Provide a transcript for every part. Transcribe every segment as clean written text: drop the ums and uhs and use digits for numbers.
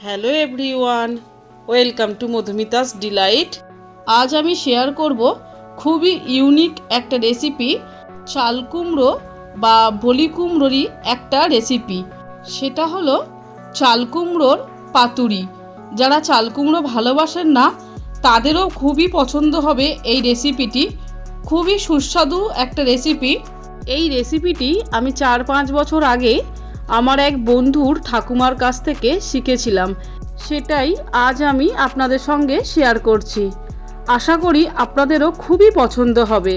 Hello everyone, welcome to Madhumita's delight. আজ আমি share করব খুবই ইউনিক একটা রেসিপি, চালকুমড়ো বা বলি কুমড়োরই একটা রেসিপি। সেটা হলো চালকুমড়োর পাতুরি। যারা চালকুমড়ো ভালোবাসেন না তাদেরও খুবই পছন্দ হবে এই রেসিপিটি। খুবই সুস্বাদু একটা রেসিপি। এই রেসিপিটি আমি 4-5 বছর আগে আমার এক বন্ধুর ঠাকুমার কাছ থেকে শিখেছিলাম। সেটাই আজ আমি আপনাদের সঙ্গে শেয়ার করছি। আশা করি আপনাদেরও খুবই পছন্দ হবে।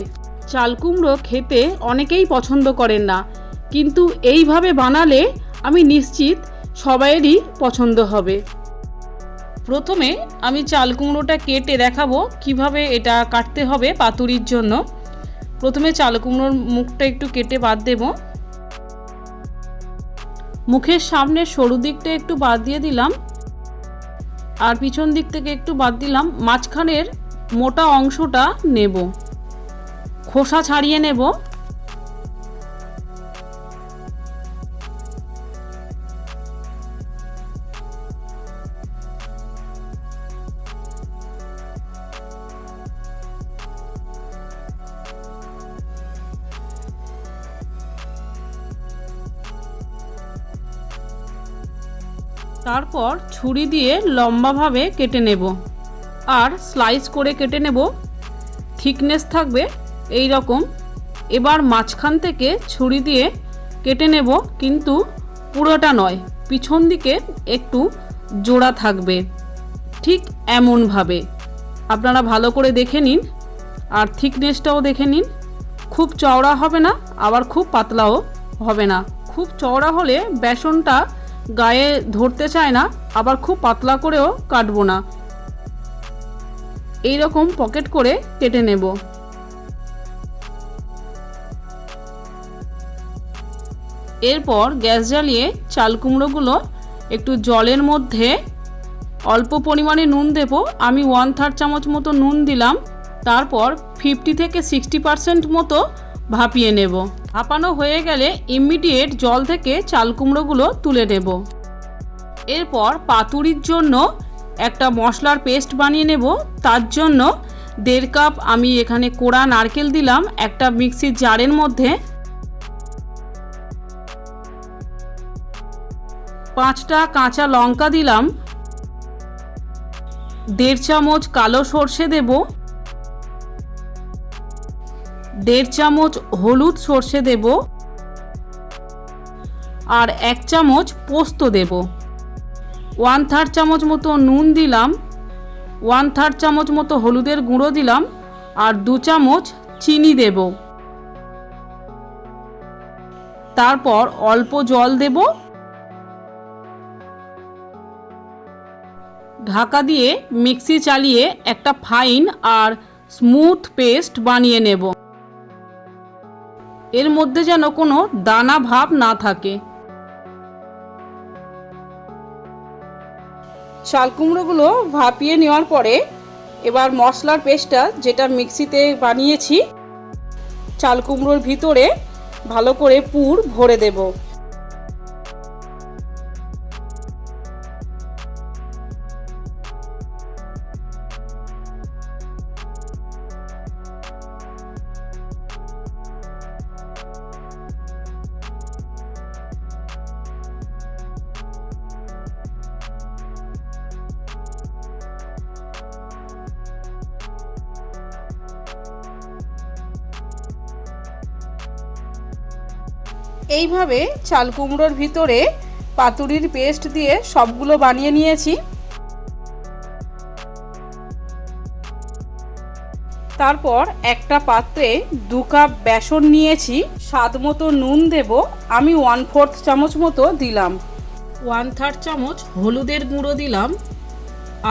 চালকুমড়ো খেতে অনেকেই পছন্দ করেন না, কিন্তু এইভাবে বানালে আমি নিশ্চিত সবাইয়েরই পছন্দ হবে। প্রথমে আমি চালকুমড়োটা কেটে দেখাবো কিভাবে এটা কাটতে হবে পাতুরির জন্য। প্রথমে চালকুমড়োর মুখটা একটু কেটে বাদ দেব। মুখের সামনে সরু দিকটা একটু বাদ দিয়ে দিলাম, আর পিছন দিক থেকে একটু বাদ দিলাম। মাঝখানের মোটা অংশটা নেব, খোসা ছাড়িয়ে নেব। তারপর ছুরি দিয়ে লম্বাভাবে কেটে নেব, আর স্লাইস করে কেটে নেব। থিকনেস থাকবে এই রকম। এবার মাঝখান থেকে ছুরি দিয়ে কেটে নেব, কিন্তু পুরোটা নয়, পিছন দিকে একটু জোড়া থাকবে, ঠিক এমনভাবে। আপনারা ভালো করে দেখে নিন, আর থিকনেসটাও দেখে নিন। খুব চওড়া হবে না, আবার খুব পাতলাও হবে না। খুব চওড়া হলে বেসনটা গায়ে ধরতে চায় না, আবার খুব পাতলা করেও কাটবো না। এই রকম পকেট করে কেটে নেব। এরপর গ্যাস জ্বালিয়ে চালকুমড়োগুলো একটু জলের মধ্যে অল্প পরিমাণে নুন দেব। আমি 1/3 চামচ মতো নুন দিলাম। তারপর 50 থেকে 60% মতো ভাপিয়ে নেব। ভাপানো হয়ে গেলে ইমিডিয়েট জল থেকে চালকুমড়োগুলো তুলে নেব। এরপর পাতুরির জন্য একটা মশলার পেস্ট বানিয়ে নেব। তার জন্য 1.5 কাপ আমি এখানে কোড়া নারকেল দিলাম একটা মিক্সির জারের মধ্যে। 5টা কাঁচা লঙ্কা দিলাম। 1.5 চামচ কালো সর্ষে দেব। 1.5 চামচ হলুদ সর্ষে দেব, আর 1 চামচ পোস্ত দেব। 1/3 চামচ মতো নুন দিলাম। 1/3 চামচ মতো হলুদের গুঁড়ো দিলাম, আর 2 চামচ চিনি দেব। তারপর অল্প জল দেব। ঢাকা দিয়ে মিক্সি চালিয়ে একটা ফাইন আর স্মুথ পেস্ট বানিয়ে নেব। এর মধ্যে যেন কোনো দানা ভাব না থাকে। চালকুমড়োগুলো ভাপিয়ে নেওয়ার পরে এবার মশলার পেস্টটা, যেটা মিক্সিতে বানিয়েছি, চালকুমড়োর ভিতরে ভালো করে পুর ভরে দেব। এইভাবে চালকুমড়োর ভিতরে পাতুরির পেস্ট দিয়ে সবগুলো বানিয়ে নিয়েছি। তারপর একটা পাত্রে 2 কাপ বেসন নিয়েছি। স্বাদ মতো নুন দেব। আমি 1/4 চামচ মতো দিলাম। 1/3 চামচ হলুদের গুঁড়ো দিলাম,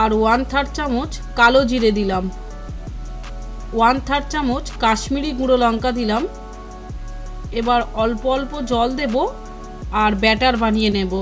আর 1/3 চামচ কালো জিরে দিলাম। 1/3 চামচ কাশ্মীরি গুঁড়ো লঙ্কা দিলাম। এবার অল্প অল্প জল দেব, আর ব্যাটার বানিয়ে নেব।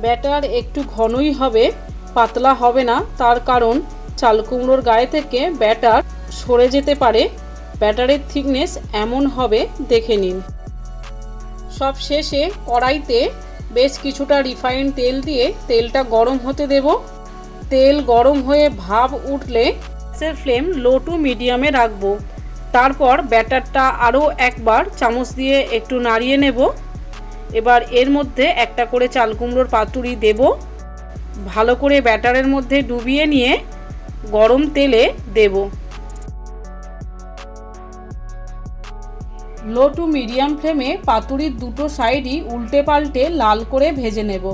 ব্যাটার একটু ঘনই হবে, পাতলা হবে না, তার কারণ চাল কুমড়োর গায়ে থেকে ব্যাটার সরে যেতে পারে। ব্যাটারের থিকনেস এমন হবে দেখে নিন। সব শেষে কড়াইতে বেশ কিছুটা রিফাইন্ড তেল দিয়ে তেলটা গরম হতে দেব। তেল গরম হয়ে ভাপ উঠলে গ্যাসের ফ্লেম লো টু মিডিয়ামে রাখবো। তারপর ব্যাটারটা আরও একবার চামচ দিয়ে একটু নাড়িয়ে নেব। এবার এর মধ্যে একটা করে চাল কুমড়োর পাতুরি দেব। ভালো করে ব্যাটারের মধ্যে ডুবিয়ে নিয়ে গরম তেলে দেব। লো টু মিডিয়াম ফ্লেমে পাতুরির দুটো সাইডই উল্টে পাল্টে লাল করে ভেজে নেব।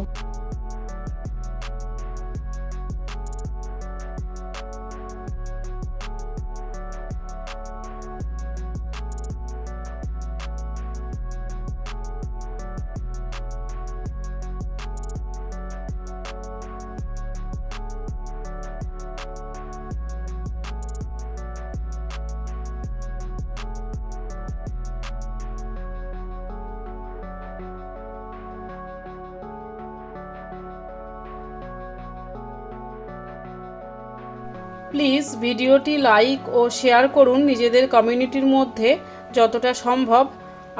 প্লিজ ভিডিওটি লাইক ও শেয়ার করুন নিজেদের কমিউনিটির মধ্যে যতটা সম্ভব।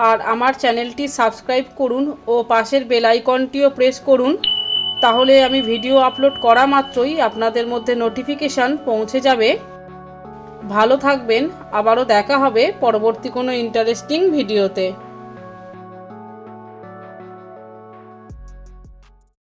আর আমার চ্যানেলটি সাবস্ক্রাইব করুন ও পাশের বেল আইকনটিও প্রেস করুন, তাহলে আমি ভিডিও আপলোড করা মাত্রই আপনাদের মধ্যে নোটিফিকেশান পৌঁছে যাবে। ভালো থাকবেন, আবারও দেখা হবে পরবর্তী কোনো ইন্টারেস্টিং ভিডিওতে।